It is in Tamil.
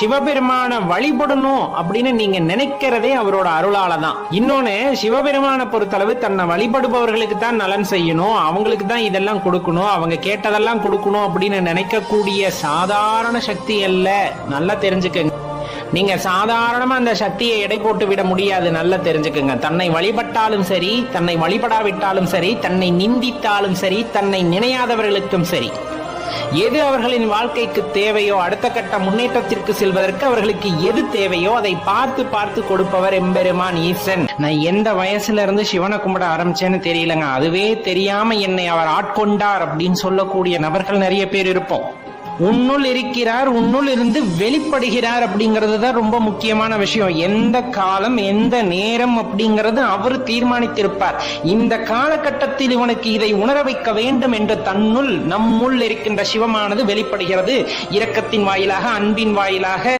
சிவபெருமான வழிபடணும் அப்படின்னு நீங்க நினைக்கிறதே அவரோட அருளால தான். இன்னொன்னு, சிவபெருமான பொறுத்தளவு தன்னை வழிபடுபவர்களுக்கு தான் நலன் செய்யணும், அவங்களுக்கு தான் இதெல்லாம் கொடுக்கணும், அவங்க கேட்டதெல்லாம் கொடுக்கணும் அப்படின்னு நினைக்கக்கூடிய சாதாரண சக்தி அல்ல. நல்லா தெரிஞ்சுக்கங்க. நீங்க சாதாரணமா அந்த சக்தியை எடை போட்டு விட முடியாது. நல்லா தெரிஞ்சுக்கங்க. தன்னை வழிபட்டாலும் சரி, தன்னை வழிபடாவிட்டாலும் சரி, தன்னை நிந்தித்தாலும் சரி, தன்னை நினையாதவர்களுக்கும் சரி, எது அவர்களின் வாழ்க்கைக்கு தேவையோ, அடுத்த கட்ட முன்னேற்றத்திற்கு செல்வதற்கு அவர்களுக்கு எது தேவையோ அதை பார்த்து பார்த்து கொடுப்பவர் எம்பெருமான் ஈசன். நான் எந்த வயசுல இருந்து சிவனை கும்பிட ஆரம்பிச்சேன்னு தெரியலங்க. அதுவே தெரியாம என்னை அவர் ஆட்கொண்டார் அப்படின்னு சொல்லக்கூடிய நபர்கள் நிறைய பேர் இருப்போம். உன்னுள் இருக்கிறார், உன்னுள் இருந்து வெளிப்படுகிறார் அப்படிங்கிறது தான் ரொம்ப முக்கியமான விஷயம். எந்த காலம் எந்த நேரம் அப்படிங்கிறது அவர் தீர்மானித்திருப்பார். இந்த காலகட்டத்தில் இவனுக்கு இதை உணர வைக்க வேண்டும் என்று தன்னுள் நம்முள் இருக்கின்ற சிவமானது வெளிப்படுகிறது. இரக்கத்தின் வாயிலாக, அன்பின் வாயிலாக.